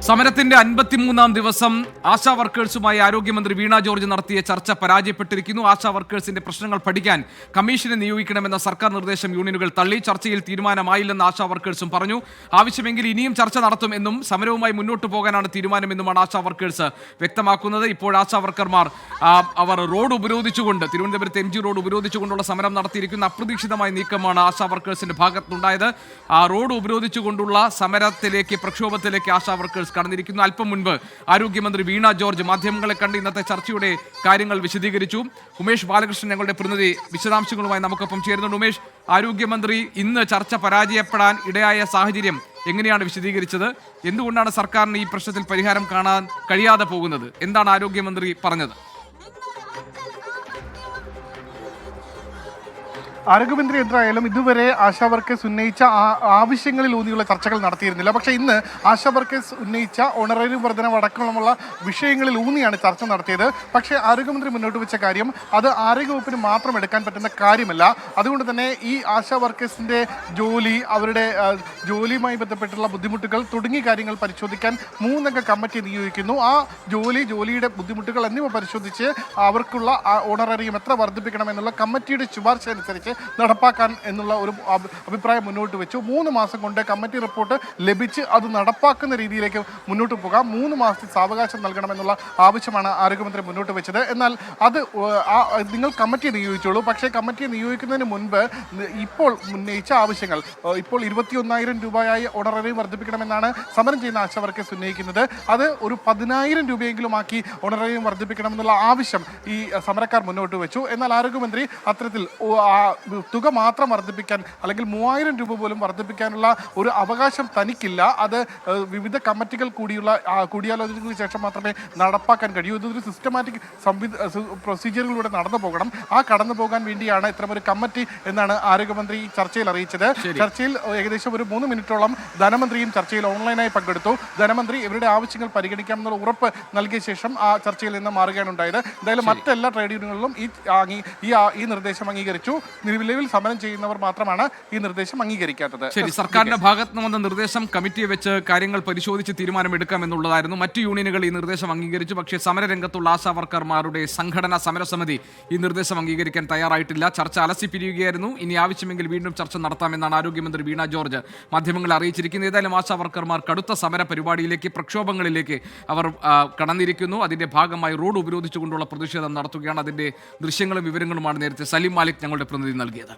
സമരത്തിന്റെ 53-ാം ദിവസം ആശാ വർക്കേഴ്സുമായി ആരോഗ്യമന്ത്രി വീണ ജോർജ് നടത്തിയ ചർച്ച പരാജയപ്പെട്ടിരിക്കുന്നു. ആശാ വർക്കേഴ്സിന്റെ പ്രശ്നങ്ങൾ പഠിക്കാൻ കമ്മീഷനെ നിയോഗിക്കണമെന്ന സർക്കാർ നിർദ്ദേശം യൂണിയനുകൾ തള്ളി. ചർച്ചയിൽ തീരുമാനമായില്ലെന്ന് ആശാ വർക്കേഴ്സും പറഞ്ഞു. ആവശ്യമെങ്കിൽ ഇനിയും ചർച്ച നടത്തുമെന്നും സമരവുമായി മുന്നോട്ട് പോകാനാണ് തീരുമാനമെന്നുമാണ് ആശാ വർക്കേഴ്സ് വ്യക്തമാക്കുന്നത്. ഇപ്പോൾ ആശാ വർക്കർമാർ അവർ റോഡ് ഉപരോധിച്ചുകൊണ്ട് തിരുവനന്തപുരത്ത് MG റോഡ് ഉപരോധിച്ചുകൊണ്ടുള്ള സമരം നടത്തിയിരിക്കുന്ന അപ്രതീക്ഷിതമായ നീക്കമാണ് ആശാ വർക്കേഴ്സിന്റെ ഭാഗത്തുണ്ടായത്. ആ റോഡ് ഉപരോധിച്ചുകൊണ്ടുള്ള സമരത്തിലേക്ക് പ്രക്ഷോഭത്തിലേക്ക് ആശാ വർക്കേഴ്സ് കടന്നിരിക്കുന്നു. അല്പം മുൻപ് ആരോഗ്യമന്ത്രി വീണ ജോർജ് മാധ്യമങ്ങളെ കണ്ട് ഇന്നത്തെ ചർച്ചയുടെ കാര്യങ്ങൾ വിശദീകരിച്ചു. ഉമേഷ് ബാലകൃഷ്ണൻ ഞങ്ങളുടെ പ്രതിനിധി വിശദാംശങ്ങളുമായി നമുക്കൊപ്പം ചേരുന്നുണ്ട്. ഉമേഷ്, ആരോഗ്യമന്ത്രി ഇന്ന് ചർച്ച പരാജയപ്പെടാൻ ഇടയായ സാഹചര്യം എങ്ങനെയാണ് വിശദീകരിച്ചത്? എന്തുകൊണ്ടാണ് സർക്കാരിന് ഈ പ്രശ്നത്തിൽ പരിഹാരം കാണാൻ കഴിയാതെ പോകുന്നത്? എന്താണ് ആരോഗ്യമന്ത്രി പറഞ്ഞത്? ആരോഗ്യമന്ത്രി എന്തായാലും ഇതുവരെ ആശാ വർക്കേഴ്സ് ഉന്നയിച്ച ആവശ്യങ്ങളിൽ ഊന്നിയുള്ള ചർച്ചകൾ നടത്തിയിരുന്നില്ല. പക്ഷേ ഇന്ന് ആശാ വർക്കേഴ്സ് ഉന്നയിച്ച ഓണറേറിയം വർധനവ് അടക്കമുള്ള വിഷയങ്ങളിൽ ഊന്നിയാണ് ചർച്ച നടത്തിയത്. പക്ഷേ ആരോഗ്യമന്ത്രി മുന്നോട്ട് വെച്ച കാര്യം അത് ആരോഗ്യവകുപ്പിന് മാത്രം എടുക്കാൻ പറ്റുന്ന കാര്യമല്ല. അതുകൊണ്ട് തന്നെ ഈ ആശാ വർക്കേഴ്സിൻ്റെ ജോലി, അവരുടെ ജോലിയുമായി ബന്ധപ്പെട്ടുള്ള ബുദ്ധിമുട്ടുകൾ തുടങ്ങിയ കാര്യങ്ങൾ പരിശോധിക്കാൻ 3 അംഗ കമ്മിറ്റി നിയോഗിക്കുന്നു. ആ ജോലിയുടെ ബുദ്ധിമുട്ടുകൾ എന്നിവ പരിശോധിച്ച് അവർക്കുള്ള ഓണറേറിയം എത്ര വർദ്ധിപ്പിക്കണം എന്നുള്ള കമ്മിറ്റിയുടെ ശുപാർശ അനുസരിച്ച് നടപ്പാക്കാൻ എന്നുള്ള ഒരു അഭിപ്രായം മുന്നോട്ട് വെച്ചു. 3 മാസം കൊണ്ട് കമ്മിറ്റി റിപ്പോർട്ട് ലഭിച്ച് അത് നടപ്പാക്കുന്ന രീതിയിലേക്ക് മുന്നോട്ട് പോകാം. 3 മാസത്തിൽ സാവകാശം നൽകണമെന്നുള്ള ആവശ്യമാണ് ആരോഗ്യമന്ത്രി മുന്നോട്ട് വെച്ചത്. എന്നാൽ അത് നിങ്ങൾ കമ്മിറ്റിയെ നിയോഗിച്ചോളൂ. പക്ഷേ കമ്മിറ്റിയെ നിയോഗിക്കുന്നതിന് മുൻപ് ഇപ്പോൾ ഉന്നയിച്ച ആവശ്യങ്ങൾ, ഇപ്പോൾ 21,000 രൂപയായി ഓണറേറിയം വർദ്ധിപ്പിക്കണമെന്നാണ് സമരം ചെയ്യുന്ന ആശാ വർക്കേഴ്സ് ഉന്നയിക്കുന്നത്. അത് ഒരു 10,000 രൂപയെങ്കിലും ആക്കി ഓണറേറിയം വർദ്ധിപ്പിക്കണമെന്നുള്ള ആവശ്യം ഈ സമരക്കാർ മുന്നോട്ട് വെച്ചു. എന്നാൽ ആരോഗ്യമന്ത്രി അത്തരത്തിൽ തുക മാത്രം വർദ്ധിപ്പിക്കാൻ, അല്ലെങ്കിൽ 3,000 രൂപ പോലും വർദ്ധിപ്പിക്കാനുള്ള ഒരു അവകാശം തനിക്കില്ല. അത് വിവിധ കമ്മിറ്റികൾ കൂടിയാലോചനയ്ക്ക് ശേഷം മാത്രമേ നടപ്പാക്കാൻ കഴിയൂ. ഇതൊരു സിസ്റ്റമാറ്റിക് പ്രൊസീജിയറിലൂടെ നടന്നു പോകണം. ആ കടന്നു പോകാൻ വേണ്ടിയാണ് ഇത്തരമൊരു കമ്മിറ്റി എന്നാണ് ആരോഗ്യമന്ത്രി ചർച്ചയിൽ അറിയിച്ചത്. ചർച്ചയിൽ ഏകദേശം ഒരു 3 മിനിറ്റോളം ധനമന്ത്രിയും ചർച്ചയിൽ ഓൺലൈനായി പങ്കെടുത്തു. ധനമന്ത്രി ഇവരുടെ ആവശ്യങ്ങൾ പരിഗണിക്കാമെന്നുള്ള ഉറപ്പ് നൽകിയ ശേഷം ആ ചർച്ചയിൽ നിന്ന് മാറുകയാണ് ഉണ്ടായത്. എന്തായാലും മറ്റെല്ലാ ട്രേഡ് യൂണിയനുകളിലും ഈ നിർദ്ദേശം അംഗീകരിച്ചു. നിലവിൽ സമരം ചെയ്യുന്നവർ മാത്രമാണ് ഈ നിർദ്ദേശം അംഗീകരിക്കാത്തത്. ശരി, സർക്കാരിന്റെ ഭാഗത്ത് നിന്ന് വന്ന നിർദ്ദേശം കമ്മിറ്റിയെ വെച്ച് കാര്യങ്ങൾ പരിശോധിച്ച് തീരുമാനമെടുക്കാമെന്നുള്ളതായിരുന്നു. മറ്റു യൂണിയനുകൾ ഈ നിർദ്ദേശം അംഗീകരിച്ചു. പക്ഷേ സമരരംഗത്തുള്ള ആശാ വർക്കർമാരുടെ സംഘടനാ സമരസമിതി ഈ നിർദ്ദേശം അംഗീകരിക്കാൻ തയ്യാറായിട്ടില്ല. ചർച്ച അലസിപ്പിരിയുകയായിരുന്നു. ഇനി ആവശ്യമെങ്കിൽ വീണ്ടും ചർച്ച നടത്താമെന്നാണ് ആരോഗ്യമന്ത്രി വീണ ജോർജ് മാധ്യമങ്ങളെ അറിയിച്ചിരിക്കുന്നത്. ഏതായാലും ആശാ വർക്കർമാർ കടുത്ത സമര പരിപാടിയിലേക്ക്, പ്രക്ഷോഭങ്ങളിലേക്ക് അവർ കടന്നിരിക്കുന്നു. അതിന്റെ ഭാഗമായി റോഡ് ഉപരോധിച്ചുകൊണ്ടുള്ള പ്രതിഷേധം നടത്തുകയാണ്. അതിന്റെ ദൃശ്യങ്ങളും വിവരങ്ങളുമാണ് നേരത്തെ സലീം മാലിക് ഞങ്ങളുടെ പ്രതിനിധി നൽകിയത്.